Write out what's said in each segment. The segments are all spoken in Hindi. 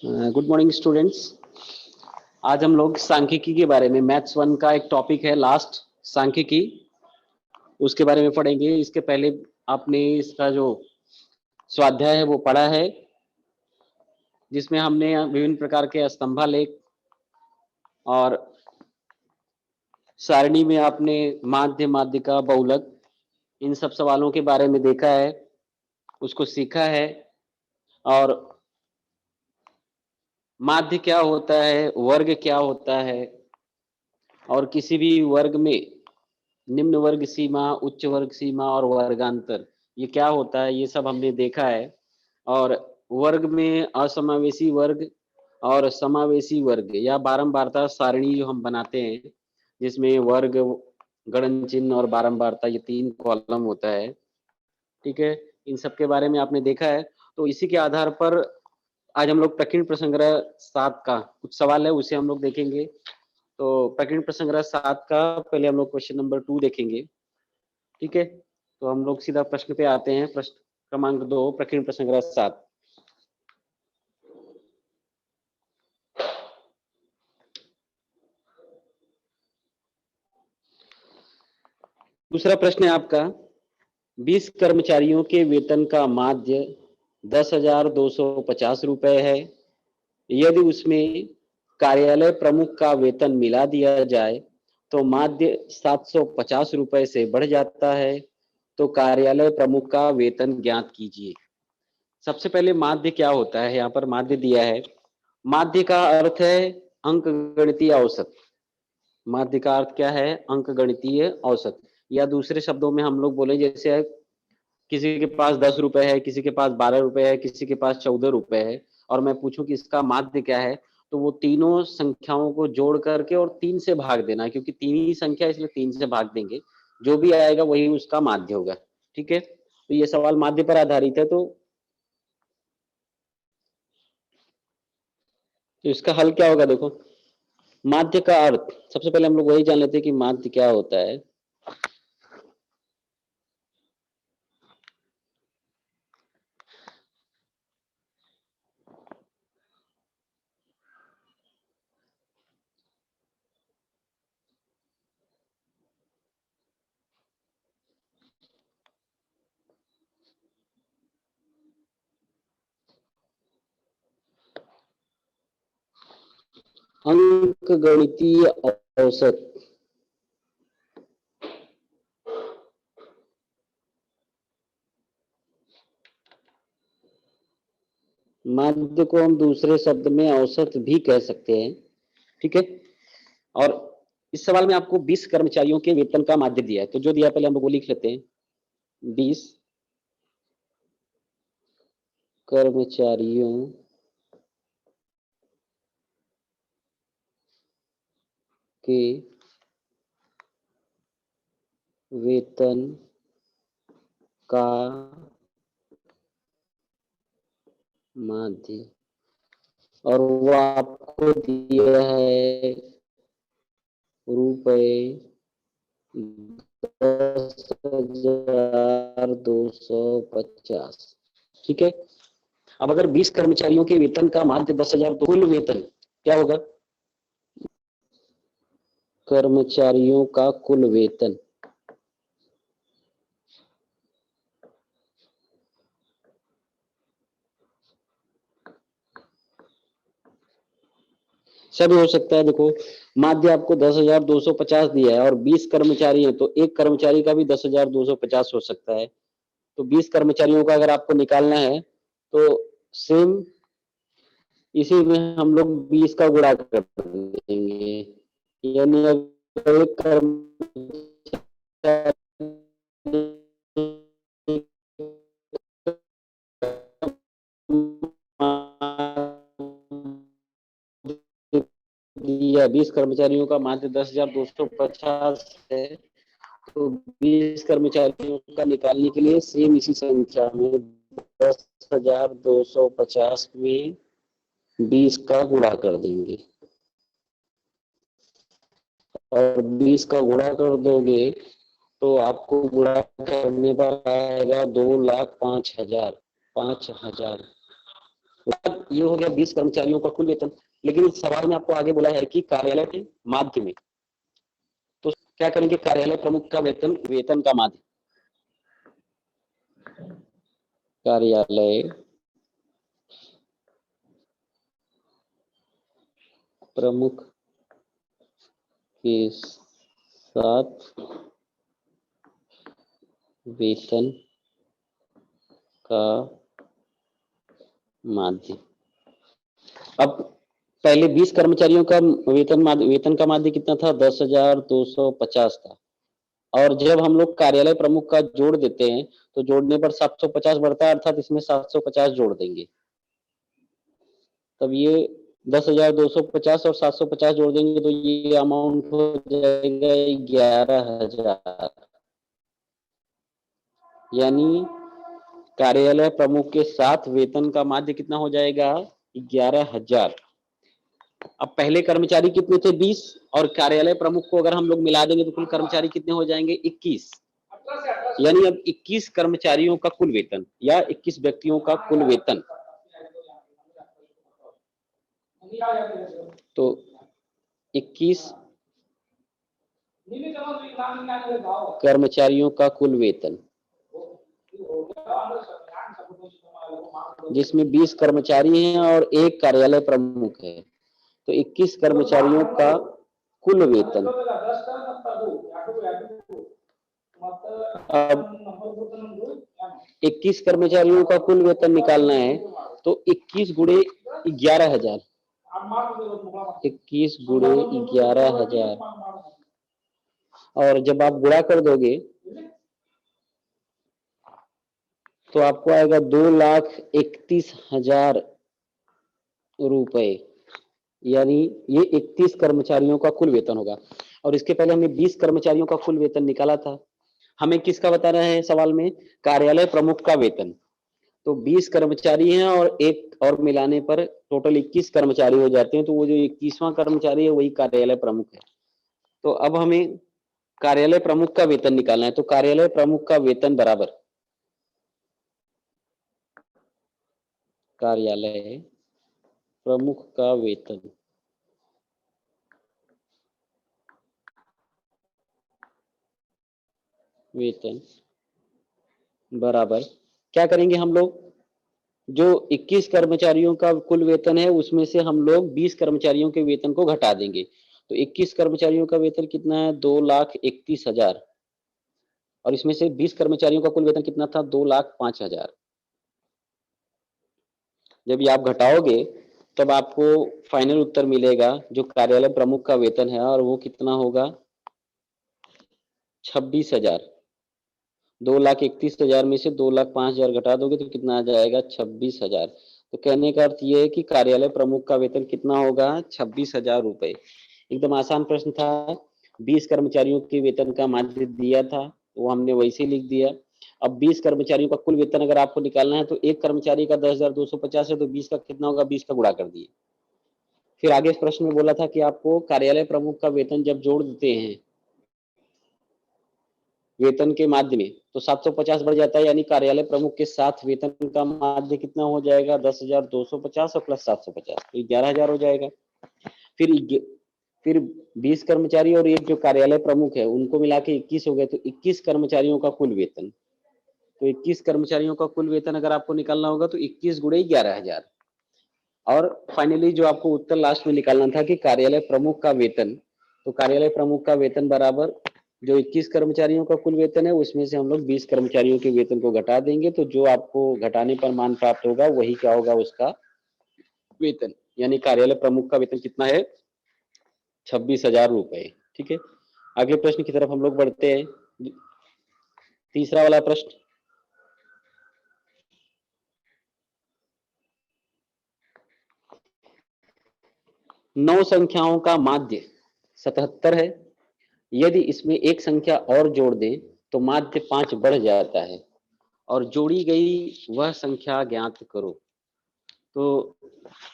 Good morning students. आज हम लोग सांख्यिकी के बारे में मैथ्स 1 का एक टॉपिक है लास्ट सांख्यिकी, उसके बारे में पढ़ेंगे। इसके पहले आपने इसका जो स्वाध्याय है वो पढ़ा है, जिसमें हमने विभिन्न प्रकार के स्तंभालेख और सारणी में आपने माध्य, माध्यिका, बहुलक, इन सब सवालों के बारे में देखा है, उसको सीखा है। और माध्य क्या होता है, वर्ग क्या होता है, और किसी भी वर्ग में निम्न वर्ग सीमा, उच्च वर्ग सीमा और वर्गांतर ये क्या होता है, ये सब हमने देखा है। और वर्ग में असमावेशी वर्ग और समावेशी वर्ग या बारंबारता सारणी जो हम बनाते हैं, जिसमें वर्ग, गणन चिन्ह और बारंबारता ये 3 कॉलम होता है, ठीक है। इन सब के बारे में आपने देखा है। तो इसी के आधार पर आज हम लोग प्रकीर्ण प्रसंग्रह 7 का कुछ सवाल है, उसे हम लोग देखेंगे। तो प्रकीर्ण प्रसंग्रह 7 का पहले हम लोग क्वेश्चन नंबर 2 देखेंगे, ठीक है। तो हम लोग सीधा प्रश्न पे आते हैं। प्रश्न क्रमांक 2, प्रकीर्ण प्रसंग्रह 7। दूसरा प्रश्न है आपका, 20 कर्मचारियों के वेतन का माध्य 10,250 रुपए है। यदि उसमें कार्यालय प्रमुख का वेतन मिला दिया जाए तो माध्य 750 रुपए से बढ़ जाता है, तो कार्यालय प्रमुख का वेतन ज्ञात कीजिए। सबसे पहले माध्य क्या होता है, यहाँ पर माध्य दिया है। माध्य का अर्थ है अंक गणितीय औसत। माध्य का अर्थ क्या है, अंक गणितीय औसत। या दूसरे शब्दों में हम लोग बोले, जैसे किसी के पास 10 रुपए है, किसी के पास 12 रुपए है, किसी के पास 14 रुपए है, और मैं पूछूं कि इसका माध्य क्या है, तो वो तीनों संख्याओं को जोड़ करके और 3 से भाग देना, क्योंकि 3 ही संख्या इसलिए 3 से भाग देंगे, जो भी आएगा वही उसका माध्य होगा, ठीक है। तो ये सवाल माध्य पर आधारित है। तो इसका हल क्या होगा, देखो। माध्य का अर्थ सबसे पहले हम लोग वही जान लेते हैं कि माध्य क्या होता है। अंक गणितीय औसत माध्य को हम दूसरे शब्द में औसत भी कह सकते हैं, ठीक है। और इस सवाल में आपको 20 कर्मचारियों के वेतन का माध्य दिया है, तो जो दिया पहले हम लोग वो लिख लेते हैं। 20 कर्मचारियों के वेतन का माध्य, और वो आपको दिया है रुपए 10,250, ठीक है। अब अगर 20 कर्मचारियों के वेतन का माध्य 10,000, तो कुल वेतन क्या होगा, कर्मचारियों का कुल वेतन सब हो सकता है। देखो, माध्य आपको 10,250 दिया है और 20 कर्मचारी हैं, तो एक कर्मचारी का भी 10,250 हो सकता है। तो 20 कर्मचारियों का अगर आपको निकालना है तो सेम इसी में हम लोग 20 का गुणा कर देंगे, यानी अगर एक कर्मचारी दिया, 20 कर्मचारियों का माध्य 10,250 है, तो 20 कर्मचारियों का निकालने के लिए सेम इसी संख्या में 10,250 में 20 का गुणा कर देंगे, और 20 का गुणा कर दोगे तो आपको गुणा करने पर आएगा 2,05,000। ये हो गया 20 कर्मचारियों का कुल वेतन। लेकिन इस सवाल में आपको आगे बोला है कि कार्यालय के माध्य में, तो क्या करेंगे, कार्यालय प्रमुख का वेतन, वेतन का माध्य, कार्यालय प्रमुख के साथ वेतन का माध्य। अब पहले 20 कर्मचारियों का वेतन का माध्य कितना था, 10,250 था। और जब हम लोग कार्यालय प्रमुख का जोड़ देते हैं तो जोड़ने पर 750 बढ़ता है, अर्थात इसमें 750 जोड़ देंगे, तब ये 10,250 और 750 जोड़ देंगे तो ये अमाउंट हो जाएगा 11,000। यानी कार्यालय प्रमुख के साथ वेतन का माध्य कितना हो जाएगा, 11,000। अब पहले कर्मचारी कितने थे, 20, और कार्यालय प्रमुख को अगर हम लोग मिला देंगे तो कुल कर्मचारी कितने हो जाएंगे, 21। यानी अब 21 कर्मचारियों का कुल वेतन या 21 व्यक्तियों का कुल वेतन, तो 21 कर्मचारियों का कुल वेतन, जिसमें 20 कर्मचारी हैं और एक कार्यालय प्रमुख है, तो 21 कर्मचारियों का कुल वेतन। अब 21 कर्मचारियों का कुल वेतन निकालना है तो 21 गुणे 11,000, 21 गुणे 11,000, और जब आप गुणा कर दोगे तो आपको आएगा 2,31,000 रुपए। यानी ये 31 कर्मचारियों का कुल वेतन होगा। और इसके पहले हमने 20 कर्मचारियों का कुल वेतन निकाला था। हमें किसका बता रहे हैं सवाल में, कार्यालय प्रमुख का वेतन। तो 20 कर्मचारी हैं और एक और मिलाने पर टोटल 21 कर्मचारी हो जाते हैं, तो वो जो 21वां कर्मचारी है वही कार्यालय प्रमुख है। तो अब हमें कार्यालय प्रमुख का वेतन निकालना है, तो कार्यालय प्रमुख का वेतन बराबर कार्यालय प्रमुख का वेतन बराबर क्या करेंगे हम लोग, जो 21 कर्मचारियों का कुल वेतन है उसमें से हम लोग 20 कर्मचारियों के वेतन को घटा देंगे। तो 21 कर्मचारियों का वेतन कितना है, 2,31,000, और इसमें से 20 कर्मचारियों का कुल वेतन कितना था, 2,05,000। जब ये आप घटाओगे तब आपको फाइनल उत्तर मिलेगा जो कार्यालय प्रमुख का वेतन है, और वो कितना होगा, 26,000। 2,31,000 में से 2,05,000 घटा दोगे तो कितना आ जाएगा, 26,000। तो कहने का अर्थ ये है कि कार्यालय प्रमुख का वेतन कितना होगा, 26,000 रुपए। एकदम आसान प्रश्न था। 20 कर्मचारियों के वेतन का माध्य दिया था, वो हमने वैसे लिख दिया। अब 20 कर्मचारियों का कुल वेतन अगर आपको निकालना है तो एक कर्मचारी का 10,250 है, तो 20 का कितना होगा, 20 का गुणा कर दिए। फिर आगे इस प्रश्न में बोला था कि आपको कार्यालय प्रमुख का वेतन जब जोड़ देते हैं वेतन के माध्य में तो 750 बढ़ जाता है, यानी कार्यालय प्रमुख के साथ वेतन का माध्य कितना हो जाएगा, 10,250 और प्लस 750, तो 11,000 हो जाएगा। फिर 20 कर्मचारी और एक जो कार्यालय प्रमुख है उनको मिला के 21 हो गए, तो 21 कर्मचारियों का कुल वेतन। तो 21 कर्मचारियों का कुल वेतन अगर आपको निकालना होगा तो 21 गुणे 11,000। और फाइनली जो आपको उत्तर लास्ट में निकालना था कि कार्यालय प्रमुख का वेतन, तो कार्यालय प्रमुख का वेतन बराबर जो 21 कर्मचारियों का कुल वेतन है उसमें से हम लोग 20 कर्मचारियों के वेतन को घटा देंगे, तो जो आपको घटाने पर मान प्राप्त होगा वही क्या होगा, उसका वेतन। यानी कार्यालय प्रमुख का वेतन कितना है, 26,000 रुपए। ठीक है, अगले प्रश्न की तरफ हम लोग बढ़ते हैं। तीसरा वाला प्रश्न, 9 संख्याओं का माध्य 77 है। यदि इसमें एक संख्या और जोड़ दें तो माध्य 5 बढ़ जाता है, और जोड़ी गई वह संख्या ज्ञात करो। तो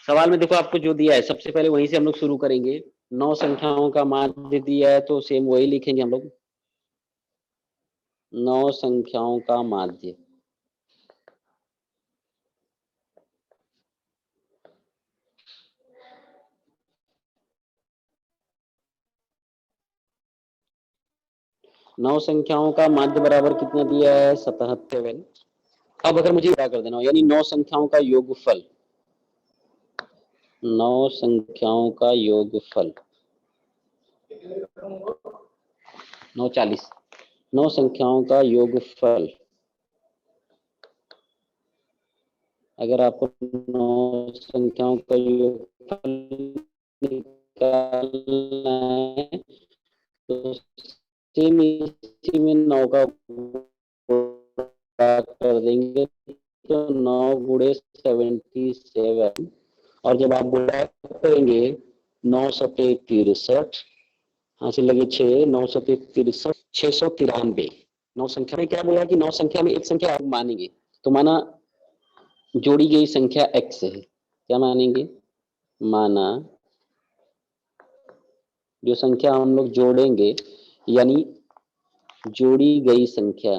सवाल में देखो आपको जो दिया है सबसे पहले वहीं से हम लोग शुरू करेंगे। 9 संख्याओं का माध्य दिया है तो सेम वही लिखेंगे हम लोग, 9 संख्याओं का माध्य। 9 संख्याओं का माध्य बराबर कितना दिया है 77। अब अगर मुझे क्या कर देना हो, यानी 9 संख्याओं का योगफल, 9 संख्याओं का योगफल 940, 9 संख्याओं का योगफल, अगर आपको 9 संख्याओं का योगफल निकालना है तो सेम इसी में 9 का कर देंगे तो 9 गुणे 77, और जब आप गुणा करेंगे 9 सते 63, हाँ से लगे 6, 9 सते 63, 693। 9 संख्या में क्या बोला कि 9 संख्या में एक संख्या आप मानेंगे, तो माना जोड़ी गई संख्या x है, क्या मानेंगे, माना जो संख्या हम लोग जोड़ेंगे यानी जोड़ी गई संख्या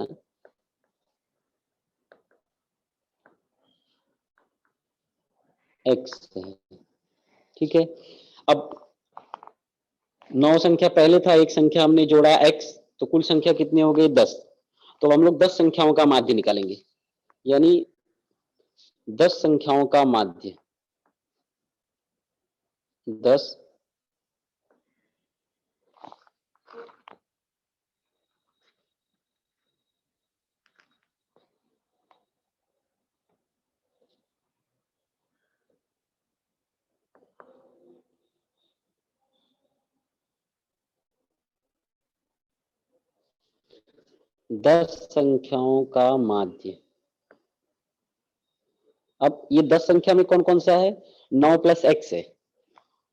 x है, ठीक है। अब 9 संख्या पहले था, एक संख्या हमने जोड़ा x, तो कुल संख्या कितनी हो गई 10, तो हम लोग 10 संख्याओं का माध्य निकालेंगे, यानी 10 संख्याओं का माध्य, 10 10 संख्याओं का माध्य। अब ये 10 संख्या में कौन कौन सा है, 9 प्लस x है,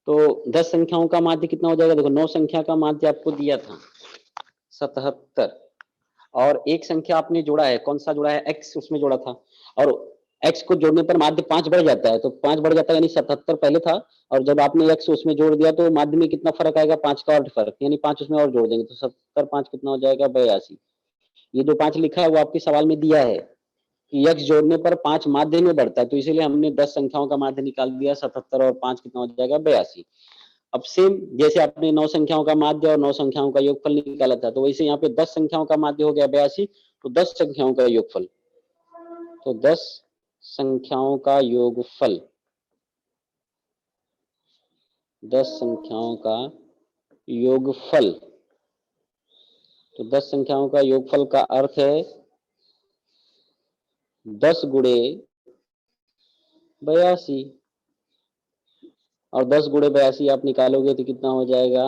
तो 10 संख्याओं का माध्य कितना हो जाएगा, देखो 9 संख्या का माध्य आपको दिया था 77, और एक संख्या आपने जोड़ा है, कौन सा जोड़ा है, x उसमें जोड़ा था, और x को जोड़ने पर माध्य 5 बढ़ जाता है, तो 5 बढ़ जाता है यानी 77 पहले था, और जब आपने x उसमें जोड़ दिया तो माध्य में कितना फर्क आएगा, 5 का और फर्क, यानी 5 उसमें और जोड़ देंगे तो 70 5 कितना हो जाएगा 82। ये जो 5 लिखा है वो आपके सवाल में दिया है कि x जोड़ने पर 5 माध्य में बढ़ता है, तो इसीलिए हमने 10 संख्याओं का माध्य निकाल दिया 77 और 5 कितना हो जाएगा 82। अब सेम जैसे आपने 9 संख्याओं का माध्य और 9 संख्याओं का योगफल निकाला था, तो वैसे यहाँ पे 10 संख्याओं का माध्य हो गया 82, तो 10 संख्याओं का योगफल, तो 10 संख्याओं का योगफल, 10 संख्याओं का योगफल, तो 10 संख्याओं का योगफल का अर्थ है 10 गुणे 82, और 10 गुणे 82 आप निकालोगे तो कितना हो जाएगा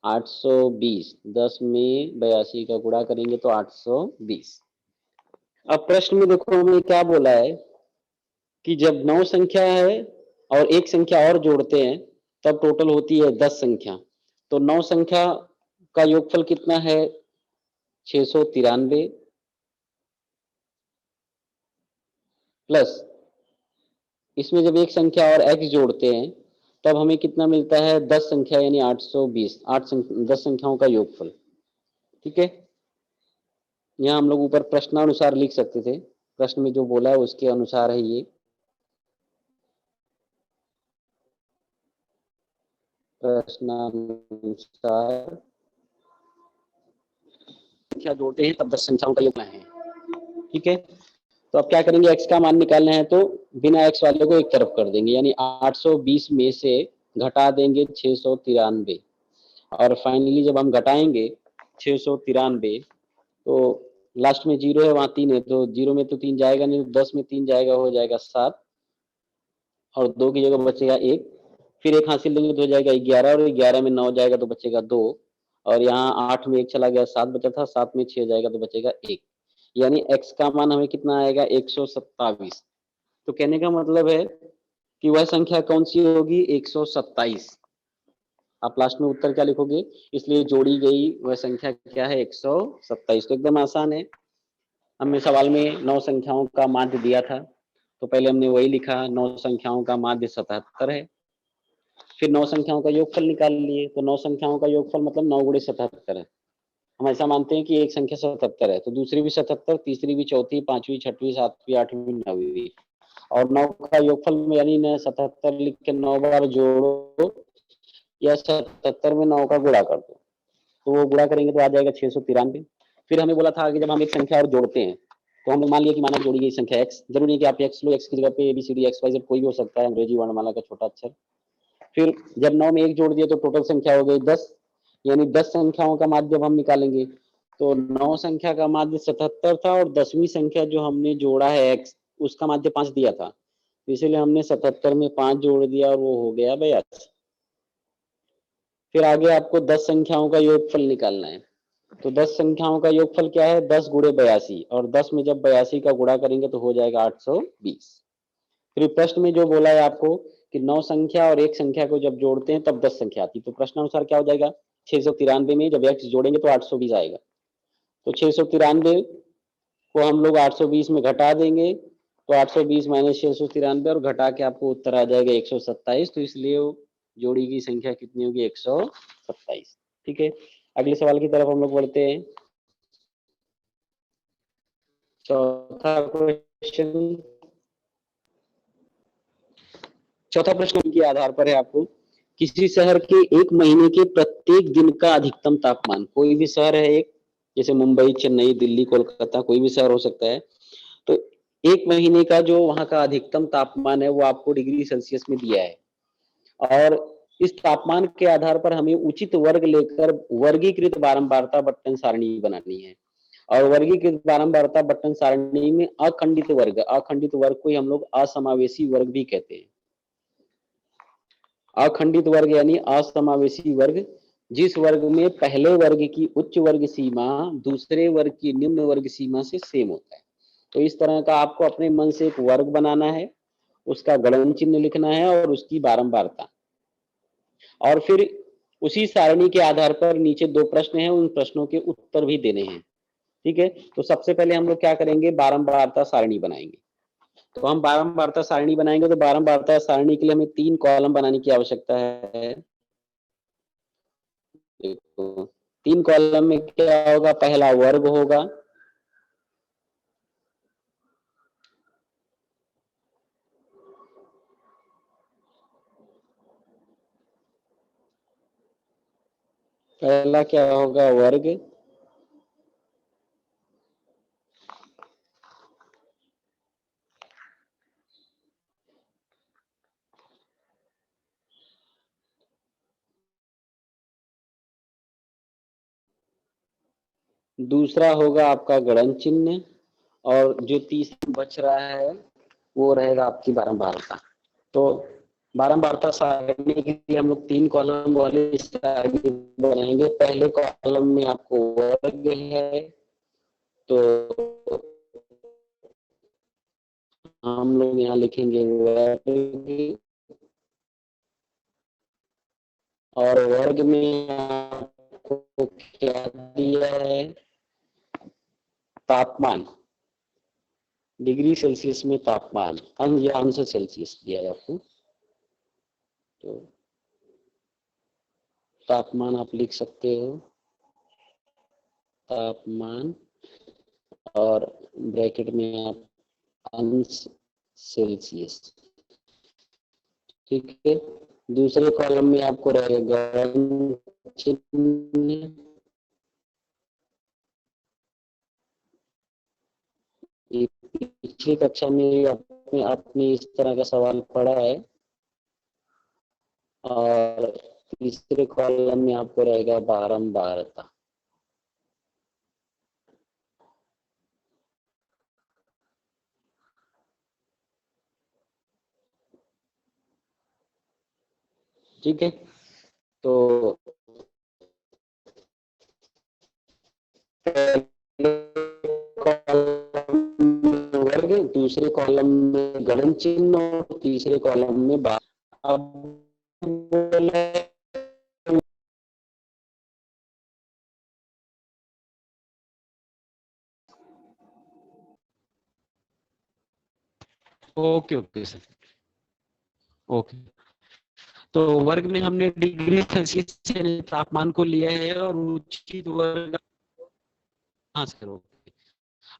820, 10 में 82 का गुणा करेंगे तो 820। अब प्रश्न में देखो हमें क्या बोला है कि जब 9 संख्या है और एक संख्या और जोड़ते हैं तब टोटल होती है 10 संख्या, तो 9 संख्या का योगफल कितना है 693 प्लस इसमें जब एक संख्या और x जोड़ते हैं तब हमें कितना मिलता है 10 संख्या यानी 820, 10 संख्याओं का योगफल, ठीक है। यहाँ हम लोग ऊपर प्रश्नानुसार लिख सकते थे, प्रश्न में जो बोला है उसके अनुसार है ये, प्रश्नानुसार संख्या जोड़ते हैं तब 10 संख्याओं का योगफल है, ठीक है। तो अब क्या करेंगे, x का मान निकालना है तो बिना x वाले को एक तरफ कर देंगे, यानी 820 में से घटा देंगे 693, और फाइनली जब हम घटाएंगे 693 तो लास्ट में 0 है, वहां 3 है, तो 0 में तो 3 जाएगा नहीं, 10 में 3 जाएगा, हो जाएगा 7, और 2 की जगह बचेगा 1, फिर 1 हासिल लेंगे तो हो जाएगा 11, और 11 में 9 जाएगा तो बचेगा 2, और यहाँ 8 में 1 चला गया 7 बचा था, 7 में 6 जाएगा तो बचेगा 1, यानी x का मान हमें कितना आएगा 127। तो कहने का मतलब है कि वह संख्या कौन सी होगी 127। आप लास्ट में उत्तर क्या लिखोगे, इसलिए जोड़ी गई वह संख्या क्या है 127। तो एकदम आसान है, हमें सवाल में 9 संख्याओं का माध्य दिया था तो पहले हमने वही लिखा, 9 संख्याओं का माध्य 77 है, फिर 9 संख्याओं का योगफल निकाल लिए, तो 9 संख्याओं का योगफल मतलब 9 गुणे 77 है। हम ऐसा मानते हैं कि एक संख्या 77 है तो दूसरी भी 77, तीसरी भी, चौथी, पांचवी, छठवीं, सातवीं, आठवीं, नवीं, और 9 का योगफल में यानी 77 लिख के 9 बार जोड़ो या 77 में 9 का गुणा कर दो, तो वो गुणा करेंगे तो आ जाएगा 693। फिर हमें बोला था कि जब हम एक संख्या और जोड़ते हैं तो हम मान लिया कि मानव जोड़ी गई संख्या x, जरूरी नहीं कि आप x लो, x की जगह पे ABCD XYZ कोई भी हो सकता है, अंग्रेजी वर्णमाला का छोटा अक्षर। फिर जब 9 में 1 जोड़ दिया तो टोटल संख्या हो गई 10, यानी 10 संख्याओं का माध्य जब हम निकालेंगे तो 9 संख्या का माध्य 77 था और 10वीं संख्या जो हमने जोड़ा है x, उसका माध्य 5 दिया था, तो इसीलिए हमने 77 में 5 जोड़ दिया और वो हो गया 82। फिर आगे आपको 10 संख्याओं का योगफल निकालना है, तो 10 संख्याओं का योगफल क्या है, 10 गुणे 82, और 10 में जब 82 का गुणा करेंगे तो हो जाएगा 820। फिर प्रश्न में जो बोला है आपको कि 9 संख्या और 1 संख्या को जब जोड़ते हैं तब 10 संख्या आती, तो प्रश्न अनुसार क्या हो जाएगा, 693 में जब x जोड़ेंगे तो 820 आएगा, तो 693 को हम लोग 820 में घटा देंगे तो 820 माइनस 693 और घटा के आपको उत्तर आ जाएगा 127, तो इसलिए जोड़ी की संख्या कितनी होगी, 127। ठीक है, अगले सवाल की तरफ हम लोग बढ़ते हैं। चौथा प्रश्न के आधार पर है आपको, किसी शहर के एक महीने के प्रत्येक दिन का अधिकतम तापमान, कोई भी शहर है एक, जैसे मुंबई, चेन्नई, दिल्ली, कोलकाता, कोई भी शहर हो सकता है, तो एक महीने का जो वहां का अधिकतम तापमान है वो आपको डिग्री सेल्सियस में दिया है, और इस तापमान के आधार पर हमें उचित वर्ग लेकर वर्गीकृत बारंबारता बंटन सारणी बनानी है, और वर्गीकृत बारंबारता बंटन सारणी में अखंडित वर्ग को हम लोग असमावेशी वर्ग भी कहते हैं। अखंडित वर्ग यानी असमावेशी वर्ग, जिस वर्ग में पहले वर्ग की उच्च वर्ग सीमा दूसरे वर्ग की निम्न वर्ग सीमा से सेम होता है। तो इस तरह का आपको अपने मन से एक वर्ग बनाना है, उसका गणन चिन्ह लिखना है और उसकी बारंबारता, और फिर उसी सारणी के आधार पर नीचे 2 प्रश्न हैं, उन प्रश्नों के उत्तर भी देने हैं। ठीक है, तो सबसे पहले हम लोग क्या करेंगे, बारंबारता सारणी बनाएंगे। तो हम बारंबारता सारणी बनाएंगे, तो बारंबारता सारणी के लिए हमें 3 कॉलम बनाने की आवश्यकता है। देखो 3 कॉलम में क्या होगा, पहला वर्ग होगा, पहला क्या होगा, वर्ग, दूसरा होगा आपका गणन चिन्ह, और जो तीसरा बच रहा है वो रहेगा आपकी बारंबारता। तो बारंबारता सारणी के लिए हम लोग 3 कॉलम वाले सारणी बनाएंगे। पहले कॉलम में आपको वर्ग है, तो हम लोग यहाँ लिखेंगे वर्ग, और वर्ग में आपको क्या दिया है, तापमान, डिग्री सेल्सियस में तापमान, या अंश सेल्सियस दिया है आपको, तो तापमान आप लिख सकते हो, तापमान, और ब्रैकेट में आप अंश सेल्सियस। ठीक है, दूसरे कॉलम में आपको रहेगा चिन्ह, पिछली कक्षा में आपने इस तरह का सवाल पढ़ा है, और तीसरे कॉलम में आपको रहेगा बारंबारता। ठीक है, तो वर्ग, दूसरे कॉलम में गणन चिन्ह और तीसरे कॉलम में बार। अब ओके ओके सर, ओके। तो वर्ग में हमने डिग्री सेल्सियस यानी तापमान को लिया है, और उचित वर्ग, हाँ सर, ओके,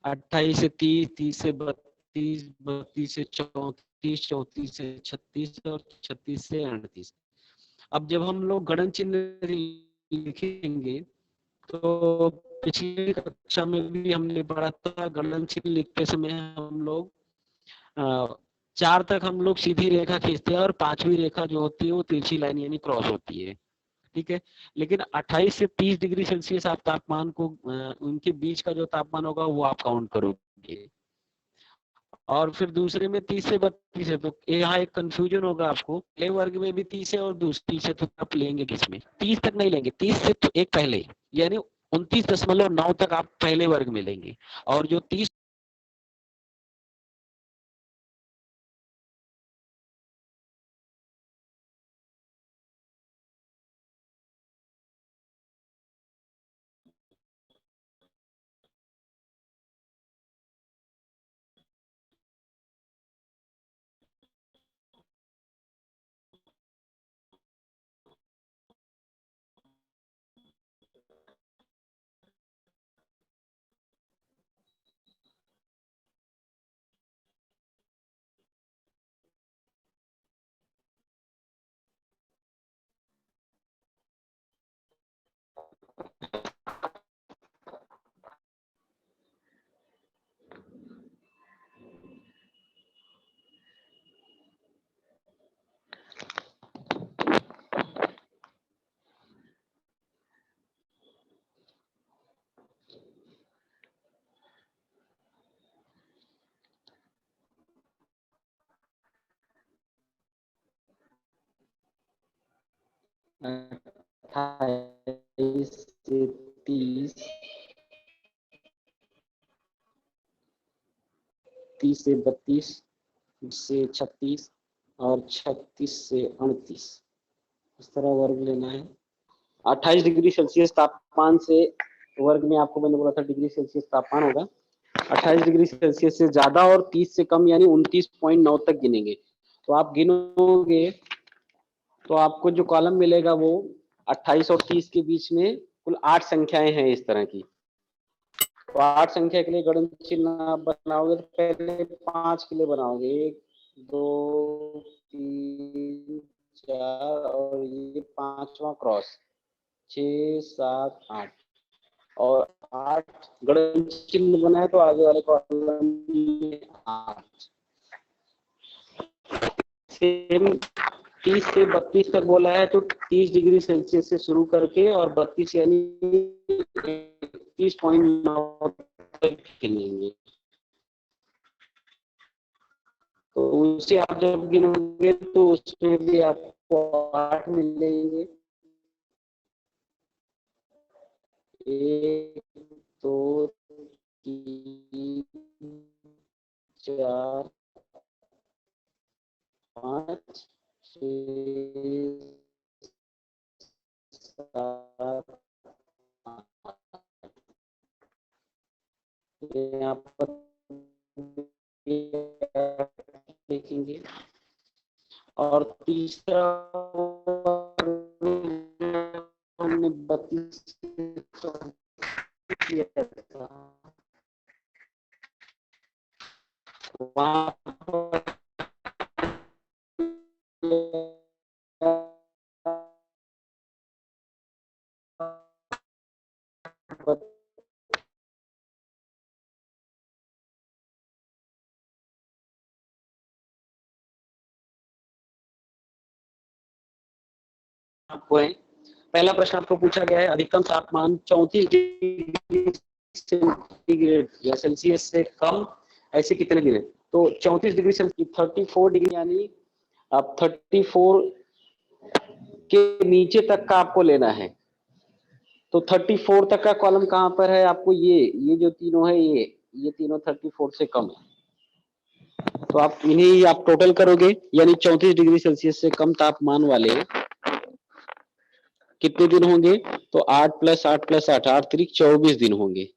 28 से 30, 30 से 32, 32 से 34, 34 से 36 और 36 से 38। अब जब हम लोग गणन चिन्ह लिखेंगे तो पिछली कक्षा में भी हमने पढ़ा था, गणनशील लिखते समय हम लोग 4 तक हम लोग सीधी रेखा खींचते हैं और 5वीं रेखा जो होती है वो तिरछी लाइन यानी क्रॉस होती है, ठीक है। लेकिन 28 से 30 डिग्री सेल्सियस आप तापमान को उनके बीच का जो तापमान होगा वो आप काउंट करोगे। और फिर दूसरे में 30 से 32 है, तो यहाँ एक कंफ्यूजन होगा आपको, पहले वर्ग में भी 30 है और दूसरी से तो आप लेंगे किसमें, 30 तक नहीं लेंगे, 30 से तो एक पहले, यानी 29.9 तक आप पहले वर्ग में लेंगे, और जो 30 28 से 30, 30 से 32 से 36 और 36 से 38, इस तरह वर्ग लेना है। 28 डिग्री सेल्सियस तापमान से वर्ग में आपको मैंने बोला था डिग्री सेल्सियस तापमान होगा, 28 डिग्री सेल्सियस से ज्यादा और 30 से कम यानी 29.9 तक गिनेंगे। तो आप गिनोगे तो आपको जो कॉलम मिलेगा वो 28 और 30 के बीच में कुल 8 संख्याएं हैं इस तरह की। तो 8 संख्या के लिए गणनशील आप बनाओगे तो पहले 5 के लिए बनाओगे, 1 2 3 4 और ये 5वां क्रॉस, 6 7 8 और 8 गणनशील बनाए तो आगे वाले कॉलम में 8। सेम 30 से 32 तक बोला है तो 30 डिग्री सेल्सियस से शुरू करके और 32 यानी 31.9 तक गिनेंगे। तो उसे आप जब गिनोगे तो उसमें भी आपको 8 मिलेंगे, 1 2 3 4 5 6 7 यहाँ पर देखेंगे। और तीसरा हमने 32 किया था, वहाँ आपको है, पहला प्रश्न आपको पूछा गया है अधिकतम तापमान 34 डिग्री सेंटीग्रेड या सेल्सियस से कम ऐसे कितने दिन है। तो 34 डिग्री सेल्सियस 34 डिग्री यानी आप 34 के नीचे तक का आपको लेना है। तो 34 तक का कॉलम कहां पर है आपको, ये जो तीनों है ये तीनों 34 से कम है। तो आप इन्हें आप टोटल करोगे यानी 34 डिग्री सेल्सियस से कम तापमान वाले कितने दिन होंगे, तो 8 + 8 + 8 8 × 24 दिन होंगे।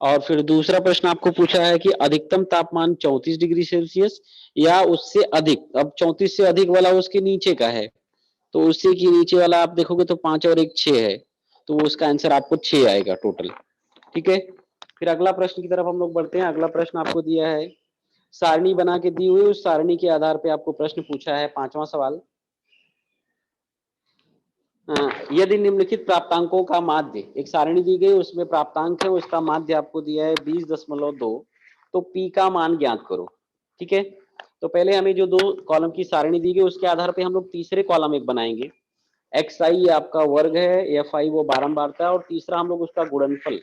और फिर दूसरा प्रश्न आपको पूछा है कि अधिकतम तापमान 34 डिग्री सेल्सियस या उससे अधिक। अब 34 से अधिक वाला उसके नीचे का है, तो उससे की नीचे वाला आप देखोगे तो 5 और 1 6 है, तो उसका आंसर आपको 6 आएगा टोटल, ठीक है। फिर अगला प्रश्न की तरफ हम लोग बढ़ते हैं। अगला प्रश्न आपको दिया है, सारणी बना के दी हुई, उस सारणी के आधार पे आपको प्रश्न पूछा है। 5वां सवाल, यदि निम्नलिखित प्राप्तांकों का माध्य, एक सारणी दी गई उसमें प्राप्तांक है, उसका माध्य आपको दिया है 20.2, तो पी का मान ज्ञात करो। ठीक है, तो पहले हमें जो 2 कॉलम की सारणी दी गई उसके आधार पे हम लोग तीसरे कॉलम एक बनाएंगे। एक्स आई आपका वर्ग है, एफ आई वो बारंबारता है, और तीसरा हम लोग उसका गुणनफल,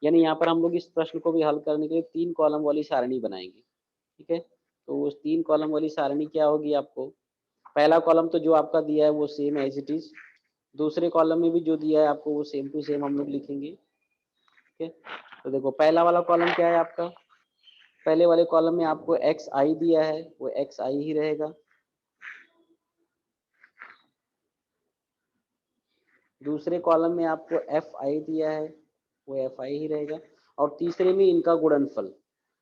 यानी यहाँ पर हम लोग इस प्रश्न को भी हल करने के लिए 3 कॉलम वाली सारणी बनाएंगे। ठीक है, तो उस 3 कॉलम वाली सारणी क्या होगी, आपको पहला कॉलम तो जो आपका दिया है वो सेम एज इट इज, दूसरे कॉलम में भी जो दिया है आपको वो सेम टू सेम हम लोग लिखेंगे। ठीक है, तो देखो पहला वाला कॉलम क्या है आपका, पहले वाले कॉलम में आपको एक्स आई दिया है, वो एक्स आई ही रहेगा। दूसरे कॉलम में आपको एफ आई दिया है, वो एफ आई ही रहेगा। और तीसरे में इनका गुणनफल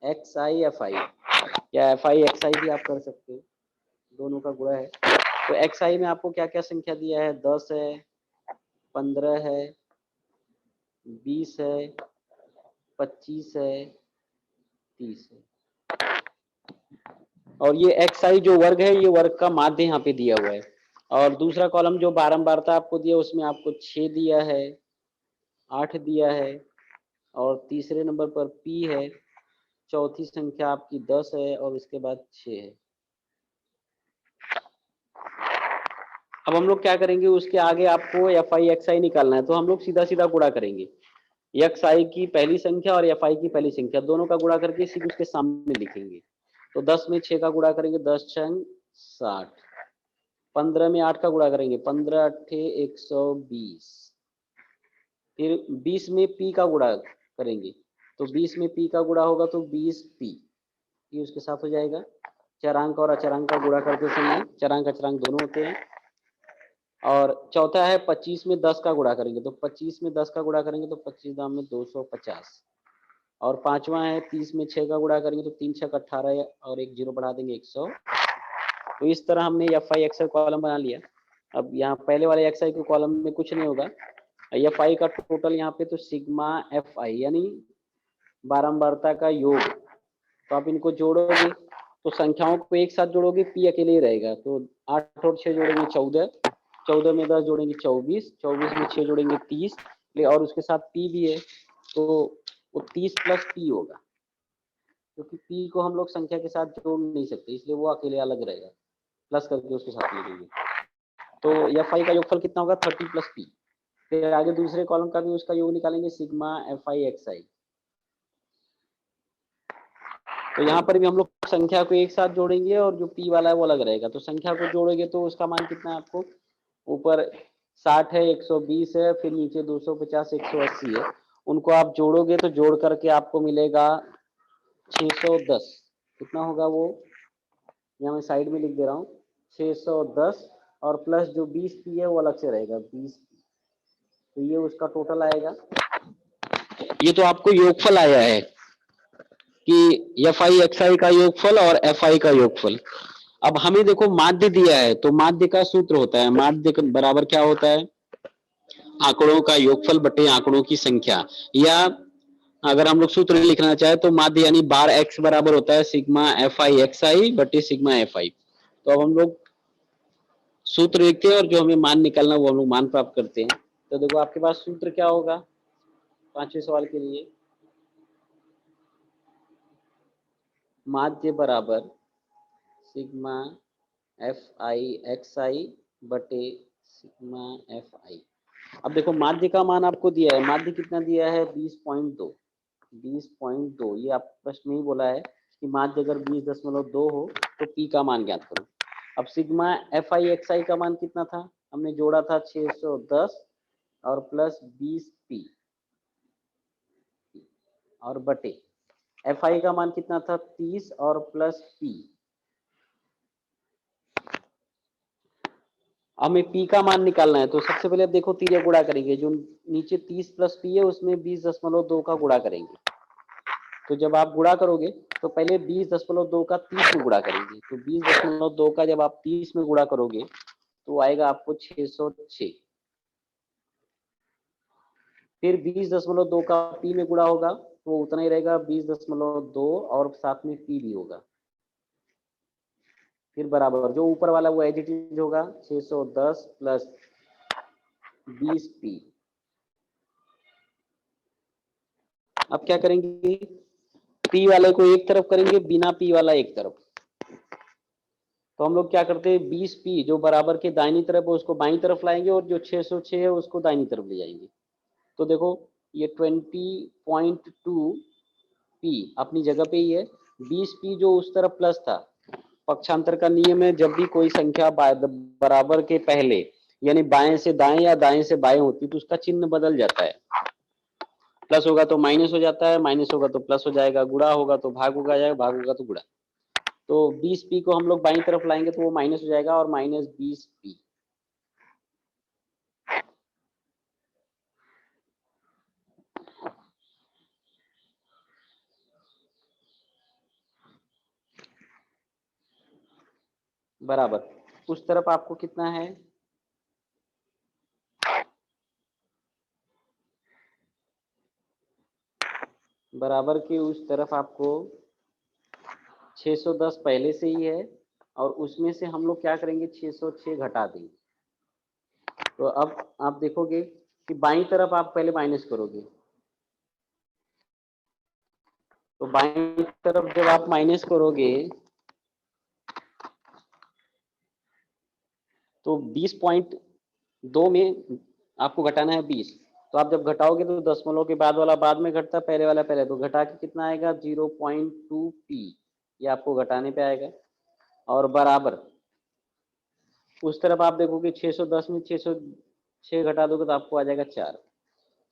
एक्स आई एफ आई, या एफ आई एक्स आई भी आप कर सकते हो, दोनों का गुणा है। तो एक्स आई में आपको क्या क्या संख्या दिया है, 10 है, 15 है, 20 है, 25 है, 30 है। और ये एक्स आई जो वर्ग है, ये वर्ग का माध्य यहाँ पे दिया हुआ है। और दूसरा कॉलम जो बारंबारता आपको दिया उसमें आपको 6 दिया है, 8 दिया है, और तीसरे नंबर पर पी है, चौथी संख्या आपकी 10 है, और उसके बाद 6 है। अब हम लोग क्या करेंगे, उसके आगे आपको एफ आई एक्स आई निकालना है, तो हम लोग सीधा सीधा गुणा करेंगे। एक्स आई की पहली संख्या और एफ आई की पहली संख्या दोनों का गुणा करके सीधे उसके सामने लिखेंगे। तो 10 में 6 का गुणा करेंगे, 10 छंग 60, 15 में 8 का गुणा करेंगे, 15 अट्ठे 120, फिर 20 में पी का गुणा करेंगे, तो 20 में पी का गुणा होगा तो 20 पी, ये उसके साथ हो जाएगा। चरांक और अचरांक का गुणा करते समय चरांक अचरांक दोनों होते हैं। और चौथा है 25 में 10 का गुणा करेंगे, तो 25 में 10 का गुणा करेंगे तो 25 दाम में 250। और पांचवा है 30 में 6 का गुणा करेंगे तो 3 छक 18, और एक जीरो बढ़ा देंगे 100। तो इस तरह हमने F I x I column बना लिया। अब यहाँ पहले वाले एक्स आई के कॉलम में कुछ नहीं होगा, एफ आई का टोटल यहाँ पे तो सिग्मा एफ आई यानी बारंबारता का योग, तो आप इनको जोड़ोगे तो संख्याओं को एक साथ जोड़ोगे, पी अकेले ही रहेगा, तो 8 और 6 जोड़ेंगे 14, 14 में 10 जोड़ेंगे 24, 24 में 6 जोड़ेंगे 30, और उसके साथ पी भी है, तो वो 30 प्लस पी होगा, क्योंकि पी को हम लोग संख्या के साथ जोड़ नहीं सकते, इसलिए वो अकेले अलग रहेगा, प्लस करके उसके साथ लिखेंगे। तो एफ आई का योगफल कितना होगा, 30 प्लस पी। फिर आगे दूसरे कॉलम का भी उसका योग निकालेंगे, सिग्मा एफ आई एक्स आई। तो यहाँ पर भी हम लोग संख्या को एक साथ जोड़ेंगे और जो पी वाला है वो अलग रहेगा। तो संख्या को जोड़ोगे तो उसका मान कितना है आपको, ऊपर 60 है, 120 है, फिर नीचे 250 180 है, उनको आप जोड़ोगे तो जोड़ करके आपको मिलेगा 610। कितना होगा वो, यहाँ मैं साइड में लिख दे रहा हूँ, 610, और प्लस जो 20 पी है वो अलग से रहेगा 20 पी, तो ये उसका टोटल आएगा। ये तो आपको योगफल आया है कि एफ आई एक्स आई का योगफल और एफ आई का योगफल। अब हमें देखो माध्य दिया है, तो माध्य का सूत्र होता है, माध्य बराबर क्या होता है, आंकड़ों का योगफल बटे आंकड़ों की संख्या। या अगर हम लोग सूत्र लिखना चाहे तो माध्य यानी बार एक्स बराबर होता है सिग्मा एफ आई एक्स आई बटे सिग्मा एफ आई। तो अब हम लोग सूत्र लिखते हैं और जो हमें मान निकालना वो हम लोग मान प्राप्त करते हैं। तो देखो आपके पास सूत्र क्या होगा 5वें सवाल के लिए, माध्य बराबर सिग्मा एफ आई एक्स आई बटे सिग्मा एफ आई। अब देखो माध्य का मान आपको दिया है, माध्य कितना दिया है 20.2, 20.2, ये आप प्रश्न में ही बोला है कि माध्य अगर 20.2 हो तो पी का मान ज्ञात करो। अब सिग्मा एफ आई एक्स आई का मान कितना था, हमने जोड़ा था 610 और प्लस 20 पी, और बटे एफ आई का मान कितना था 30 और प्लस पी। हमें पी का मान निकालना है, तो सबसे पहले अब देखो तीन गुणा करेंगे, जो नीचे 30 प्लस पी है उसमें 20.2 का गुणा करेंगे। तो जब आप गुणा करोगे तो पहले 20.2 का 30 में गुणा करेंगे, तो 20.2 का जब आप 30 में गुणा करोगे तो आएगा आपको 606। फिर 20.2 का पी में गुणा होगा तो वो उतना ही रहेगा 20.2, और साथ में पी भी होगा। फिर बराबर जो ऊपर वाला वो एज इट इज होगा 610 प्लस 20p। अब क्या करेंगे, p वाले को एक तरफ करेंगे, बिना p वाला एक तरफ। तो हम लोग क्या करते हैं, 20p जो बराबर के दाहिनी तरफ है उसको बाईं तरफ लाएंगे और जो 606 है उसको दाहिनी तरफ ले जाएंगे। तो देखो ये 20.2p अपनी जगह पे ही है। 20p जो उस तरफ प्लस था, पक्षांतर का नियम है जब भी कोई संख्या बराबर के पहले यानी बाएं से दाएं या दाएं से बाएं होती तो उसका चिन्ह बदल जाता है। प्लस होगा तो माइनस हो जाता है, माइनस होगा तो प्लस हो जाएगा, गुणा होगा तो भाग होगा जाएगा, भाग होगा तो गुणा। तो 20p को हम लोग बाईं तरफ लाएंगे तो वो माइनस हो जाएगा और माइनस 20p। बराबर उस तरफ आपको कितना है, बराबर के उस तरफ आपको 610 पहले से ही है और उसमें से हम लोग क्या करेंगे, 606 घटा देंगे। तो अब आप देखोगे कि बाईं तरफ आप पहले माइनस करोगे, तो बाईं तरफ जब आप माइनस करोगे तो 20.2 में आपको घटाना है 20। तो आप जब घटाओगे तो दशमलव के बाद वाला बाद में घटता, पहले वाला पहले, तो घटा के कितना आएगा 0.2p, ये आपको घटाने पे आएगा। और बराबर उस तरफ आप देखोगे 610 में 606 घटा दोगे तो आपको आ जाएगा 4।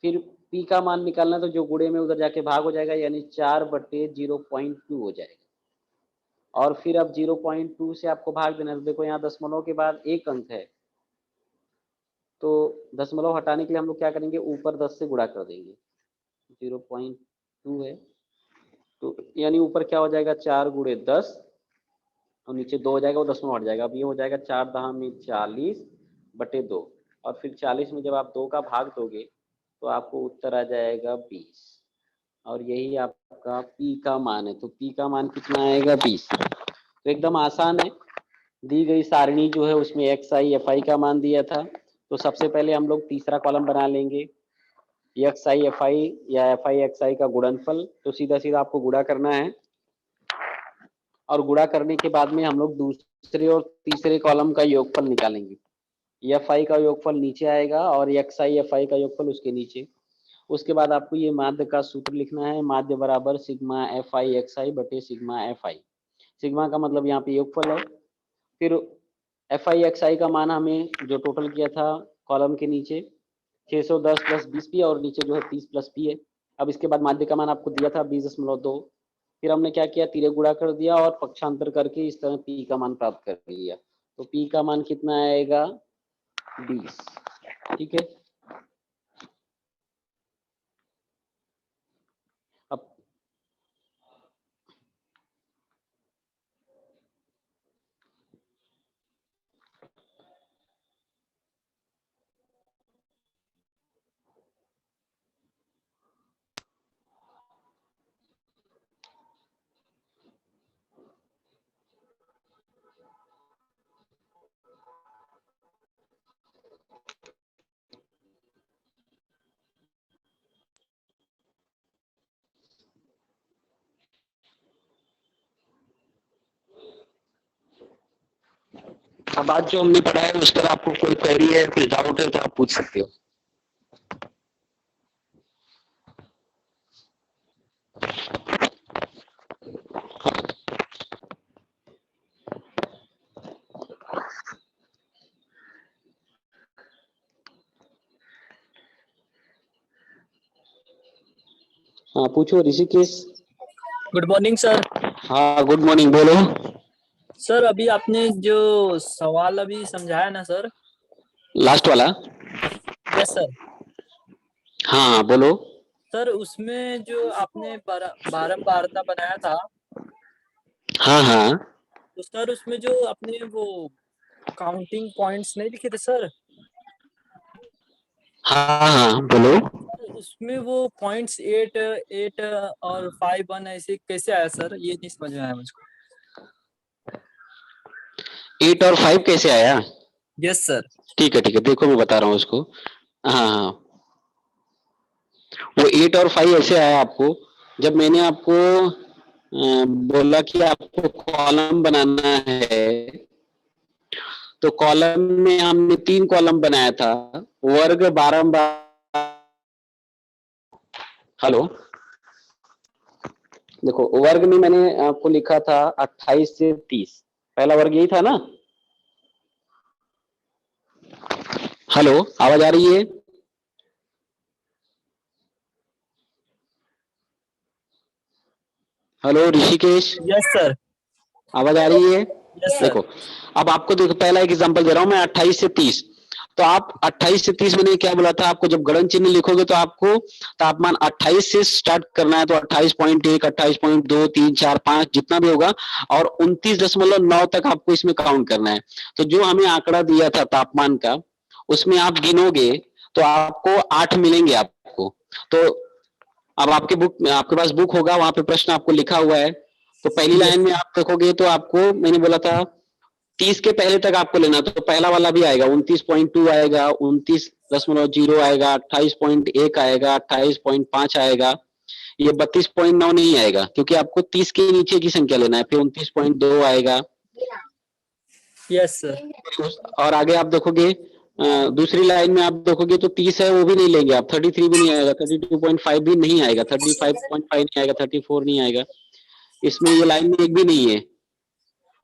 फिर p का मान निकालना तो जो गुणे में उधर जाके भाग हो जाएगा यानी 4/0.2 हो जाएगा। और फिर अब 0.2 से आपको भाग देना, तो देखो यहाँ दशमलव के बाद एक अंक है तो दशमलव हटाने के लिए हम लोग क्या करेंगे, ऊपर 10 से गुणा कर देंगे। 0.2 है तो यानी ऊपर क्या हो जाएगा 4 गुणे 10 और नीचे 2 हो जाएगा, वो दशमलव हट जाएगा। अब ये हो जाएगा 4 दहा में 40/2 और फिर 40 में जब आप 2 का भाग दोगे तो आपको उत्तर आ जाएगा 20 और यही आपका p का मान है। तो p का मान कितना आएगा 20। तो एकदम आसान है, दी गई सारणी जो है उसमें xi fi का मान दिया था तो सबसे पहले हम लोग तीसरा कॉलम बना लेंगे, xi fi या fi xi का गुणनफल। तो सीधा सीधा आपको गुणा करना है और गुणा करने के बाद में हम लोग दूसरे और तीसरे कॉलम का योगफल निकालेंगे। fi का योगफल नीचे आएगा और xi fi का योगफल उसके नीचे। उसके बाद आपको ये माध्य का सूत्र लिखना है, माध्य बराबर सिग्मा fi xi बटे सिग्मा fi। सिग्मा का मतलब यहाँ पे योगफल है। फिर fi xi का मान हमें जो टोटल किया था कॉलम के नीचे 610 प्लस 20p और नीचे जो है 30 प्लस p है। अब इसके बाद माध्य का मान आपको दिया था 20.2। फिर हमने क्या किया, तिरे गुणा कर दिया और पक्षांतर करके इस तरह p का मान प्राप्त कर लिया। तो p का मान कितना आएगा 20। ठीक है, अब अब आज जो हमने पढ़ा है उस पर आपको कोई क्वेरी है, कुछ डाउट है तो आप पूछ सकते हो। हाँ पूछो ऋषिकेश। Good morning sir. हाँ गुड मॉर्निंग, बोलो। सर अभी आपने जो सवाल अभी समझाया ना सर। लास्ट वाला। Yes sir. हाँ हाँ बोलो। सर उसमें जो आपने बारंबारता बनाया था हाँ हाँ तो सर उसमें जो आपने वो काउंटिंग पॉइंट्स नहीं लिखे थे सर, हाँ हाँ बोलो। उसमें वो पॉइंट्स 8 8 और 5 1 ऐसे कैसे आया सर, ये नहीं समझ में आया मुझको। 8 और 5 कैसे आया? Yes sir. ठीक है देखो मैं बता रहा हूँ उसको। हाँ हाँ, वो 8 और 5 ऐसे आया आपको जब मैंने आपको बोला कि आपको कॉलम बनाना है, तो कॉलम में हमने 3 कॉलम बनाया था, वर्ग बारंबार। हेलो, देखो वर्ग में मैंने आपको लिखा था 28 से 30, पहला वर्ग यही था ना। हेलो, आवाज आ रही है? Hello Rishikesh, yes sir. आवाज आ रही है? Yes sir. देखो, अब आपको देखो पहला एक एग्जांपल दे रहा हूं मैं, 28 से 30। तो आप 28 से 30 मैंने क्या बोला था आपको, जब गणन चिन्ह लिखोगे तो आपको तापमान 28 से स्टार्ट करना है, तो 28.1, 28.2, 3, 4, 5 जितना भी होगा, और 29.9 तक आपको इसमें काउंट करना है। तो जो हमें आंकड़ा दिया था तापमान का, उसमें आप गिनोगे तो आपको 8 मिलेंगे आपको। तो अब आपके पास बुक होगा, वहां पे प्रश्न आपको लिखा हुआ है। तो पहली यस लाइन में आप देखोगे तो आपको मैंने बोला था 30 के पहले तक आपको लेना, तो पहला वाला भी आएगा, 29.2 आएगा, 29.0 आएगा, 28.1 आएगा, 28.5 आएगा, ये 32.9 नहीं आएगा, क्योंकि आपको 30 के नीचे की संख्या लेना है। फिर 29.2 आएगा। Yes sir. और आगे आप देखोगे दूसरी लाइन में आप देखोगे तो 30 है, वो भी नहीं लेंगे आप, 33 भी नहीं आएगा, 32.5 भी नहीं आएगा, 35.5 नहीं आएगा, 34 नहीं आएगा, इसमें ये लाइन में एक भी नहीं है।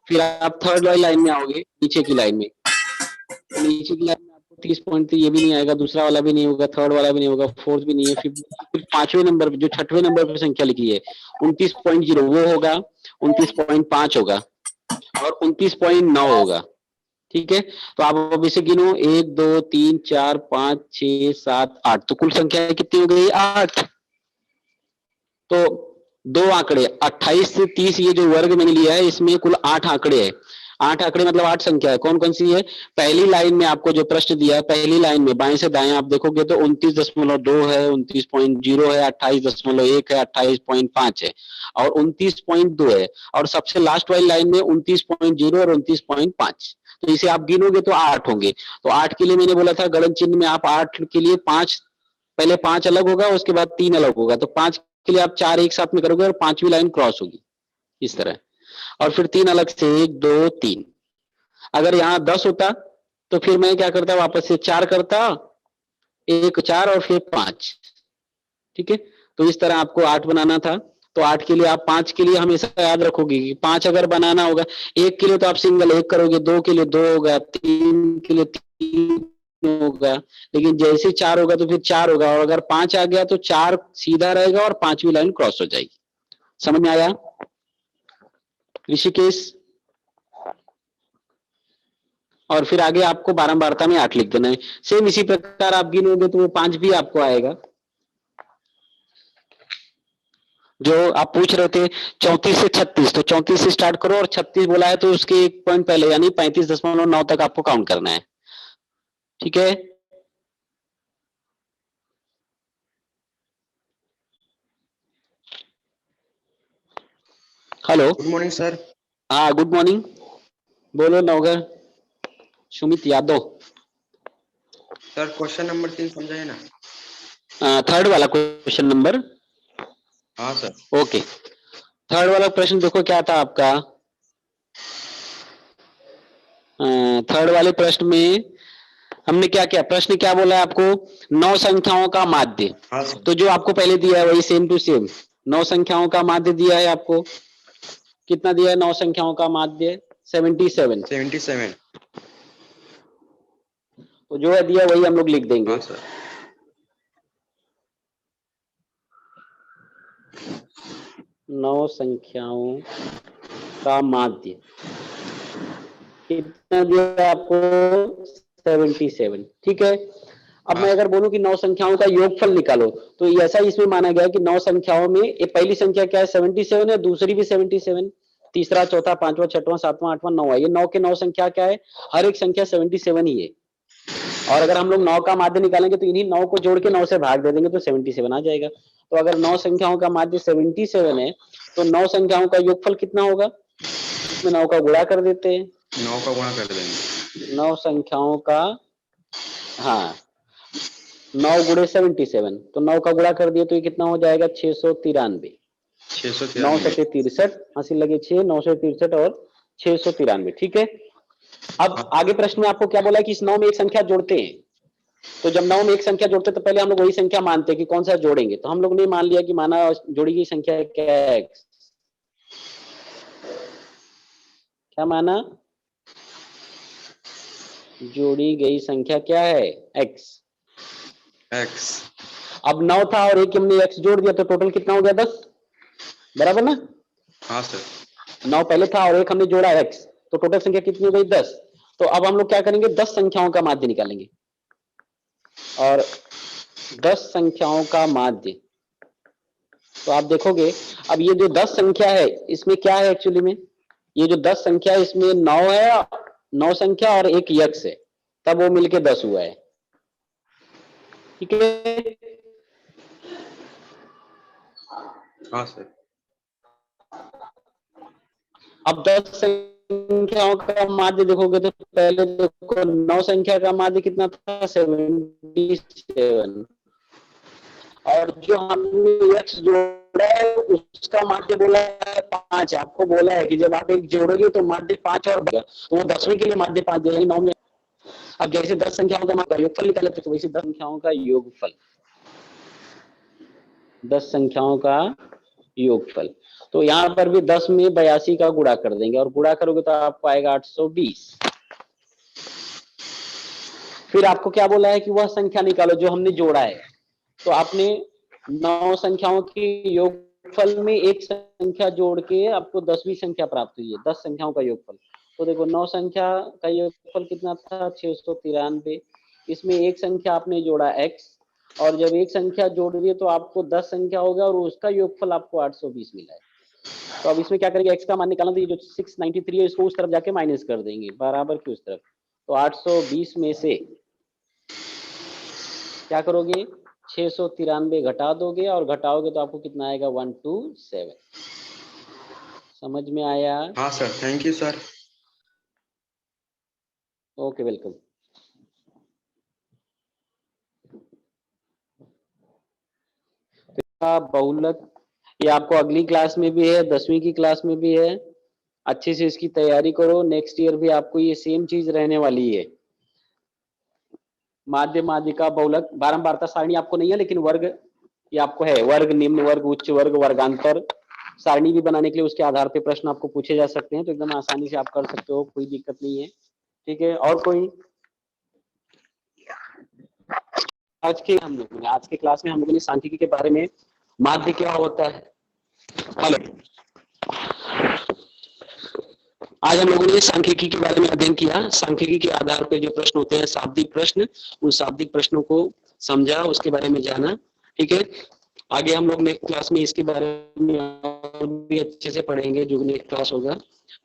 फिर आप थर्ड वाली लाइन में आओगे, नीचे की लाइन में, तो नीचे की लाइन में आपको 30.3 ये भी नहीं आएगा, दूसरा वाला भी नहीं होगा, थर्ड वाला भी नहीं होगा, फोर्थ भी नहीं है। फिर पांचवें नंबर पे, जो छठवें नंबर पर संख्या लिखी है 29.0, वो होगा, 29.5 होगा, और 29.9 होगा। ठीक है, तो आप अब इसे गिनो, 1 2 3 4 5 6 7 8, तो कुल संख्या कितनी हो गई? 8। तो दो आंकड़े 28 से 30, ये जो वर्ग मैंने लिया है इसमें कुल 8 आंकड़े हैं। 8 आंकड़े मतलब 8 संख्या है। कौन कौन सी है? पहली लाइन में आपको जो प्रश्न दिया है, पहली लाइन में बाएं से दाएं आप देखोगे तो 29.2 है, 29.0 है, 28.1 है, 28.5 है, और 29.2 है, और सबसे लास्ट वाली लाइन में 29.0 और 29.5। तो इसे आप गिनोगे तो 8 होंगे। तो 8 के लिए मैंने बोला था गणन चिन्ह में आप 8 के लिए 5, पहले 5 अलग होगा, उसके बाद 3 अलग होगा, तो 5 के लिए आप 4 एक साथ में करोगे और 5वीं लाइन क्रॉस होगी इस तरह, और फिर 3 अलग से, 1 2 3। अगर यहाँ 10 होता तो फिर मैं क्या करता, वापस से 4 करता, 1 4 और फिर 5। ठीक है, तो इस तरह आपको 8 बनाना था। तो 8 के लिए आप 5 के लिए हमेशा याद रखोगे कि 5 अगर बनाना होगा, 1 के लिए तो आप सिंगल 1 करोगे, 2 के लिए 2 होगा, 3 के लिए 3 होगा, लेकिन जैसे 4 होगा तो फिर 4 होगा, और अगर 5 आ गया तो 4 सीधा रहेगा और 5वीं लाइन क्रॉस हो जाएगी। समझ में आया ऋषिकेश? और फिर आगे आपको बारंबारता में 8 लिख देना है। सेम इसी प्रकार आप गिनोगे तो वो 5 भी आपको आएगा। जो आप पूछ रहे थे 34 से 36, तो 34 से स्टार्ट करो और 36 बोला है तो उसके एक पॉइंट पहले यानी 35.9 तक आपको काउंट करना है। ठीक है, हेलो। Good morning sir. हाँ गुड मॉर्निंग, बोलो नवगर Sumit Yadav. Sir question number 3 समझाए ना? थर्ड वाला क्वेश्चन नंबर, हाँ सर। ओके। थर्ड वाला प्रश्न देखो क्या था आपका। थर्ड वाले प्रश्न में हमने क्या किया, प्रश्न क्या बोला है आपको, 9 संख्याओं का माध्य। हाँ सर। तो जो आपको पहले दिया है वही सेम टू सेम 9 संख्याओं का माध्य दिया है आपको। कितना दिया है 9 संख्याओं का माध्य? 77। 77। तो जो है दिया वही हम लोग लिख देंगे। हाँ सर। 9 संख्याओं का माध्य कितना दिया आपको? 77। ठीक है, अब हाँ मैं अगर बोलूं कि 9 संख्याओं का योगफल निकालो, तो ऐसा इसमें माना गया कि 9 संख्याओं में ये पहली संख्या क्या है? 77 है, दूसरी भी 77, तीसरा चौथा पांचवा छठवां सातवां आठवां नौवां, ये 9 के 9 संख्या क्या है? हर एक संख्या 77 ही है। और अगर हम लोग 9 का माध्य निकालेंगे तो इन्हीं 9 को जोड़ के 9 से भाग दे देंगे तो 77 आ जाएगा। तो अगर 9 संख्याओं का माध्य 77 है तो 9 संख्याओं का योगफल कितना होगा? इसमें 9 का गुणा कर देते हैं, 9 का गुणा कर देंगे। 9 संख्याओं का, हाँ 9 गुणे 77, तो 9 का गुणा कर दिए तो ये कितना हो जाएगा 693। 9 693। सत्ते 63, हासिल लगे 6, 9 से 63 और 693। ठीक है। अब आगे प्रश्न में आपको क्या बोला है कि इस 9 में एक संख्या जोड़ते हैं। तो जब 9 में एक संख्या जोड़ते तो पहले हम लोग वही संख्या मानते हैं कि कौन सा जोड़ेंगे। तो हम लोग ने मान लिया कि माना जोड़ी गई संख्या क्या है, x। क्या माना, जोड़ी गई संख्या क्या है, x। x। अब 9 था और एक हमने x जोड़ दिया तो टोटल कितना हो गया 10, बराबर ना। हाँ सर। 9 पहले था और एक हमने जोड़ा x, तो टोटल संख्या कितनी हो गई 10। तो अब हम लोग क्या करेंगे, 10 संख्याओं का माध्य निकालेंगे। और 10 संख्याओं का माध्य, तो आप देखोगे अब ये जो 10 संख्या है इसमें क्या है एक्चुअली में, ये जो 10 संख्या है इसमें 9 है, 9 संख्या और एक यक्ष है, तब वो मिलके 10 हुआ है। ठीक है। हाँ सर। अब 10 संख्याओं का माध्य देखोगे तो पहले देखो 9 संख्या का माध्य कितना था 77, और जो हमने यक्ष जोड़ा है उसका माध्य बोला है 5। आपको बोला है कि जब आप एक जोड़ोगे तो माध्य 5 और बढ़ेगा, तो वो 10वीं के लिए माध्य 5 देगा 9 में। अब जैसे 10 संख्याओं का माध्य योगफल निकाले तो वैसे 10 संख्याओं का योगफल, 10 संख्याओं का योगफल। तो यहाँ पर भी 10 में 82 का गुणा कर देंगे और गुणा करोगे तो आपको आएगा 820। फिर आपको क्या बोला है कि वह संख्या निकालो जो हमने जोड़ा है। तो आपने 9 संख्याओं के योगफल में एक संख्या जोड़ के आपको 10वीं संख्या प्राप्त हुई है, 10 संख्याओं का योगफल। तो देखो 9 संख्या का योगफल कितना था 693, इसमें एक संख्या आपने जोड़ा x, और जब एक संख्या जोड़ दिए तो आपको 10 संख्या हो गया और उसका योगफल आपको 820 मिला है। तो अब इसमें क्या करेंगे, x का मान निकालना, तो ये जो 693 है इसको उस तरफ जाके माइनस कर देंगे, बराबर की उस तरफ। तो 820 में से क्या करोगे 693 घटा दोगे और घटाओगे तो आपको कितना आएगा 127। समझ में आया? हाँ sir, thank you sir. Okay, welcome. बहुलक ये आपको अगली क्लास में भी है, 10वीं की क्लास में भी है। अच्छे से इसकी तैयारी करो, नेक्स्ट ईयर भी आपको ये सेम चीज रहने वाली है। माध्य, माध्यिका, बहुलक, बारंबारता सारणी आपको नहीं है, लेकिन वर्ग ये आपको है। वर्ग, निम्न वर्ग, उच्च वर्ग, वर्गांतर सारणी भी बनाने के लिए उसके आधार पे प्रश्न आपको पूछे जा सकते हैं, तो एकदम आसानी से आप कर सकते हो, कोई दिक्कत नहीं है। ठीक है, और कोई? आज के क्लास में हम लोगों ने सांख्यिकी के बारे में, माध्य क्या होता है, हेलो, आज हम लोगों ने सांख्यिकी के बारे में अध्ययन किया। सांख्यिकी के आधार पर जो प्रश्न होते हैं शाब्दिक प्रश्न, उन शाब्दिक प्रश्नों को समझा, उसके बारे में जाना। ठीक है, आगे हम लोग नेक्स्ट क्लास में इसके बारे में और भी अच्छे से पढ़ेंगे, जो नेक्स्ट क्लास होगा।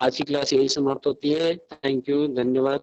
आज की क्लास यही समाप्त होती है। थैंक यू, धन्यवाद।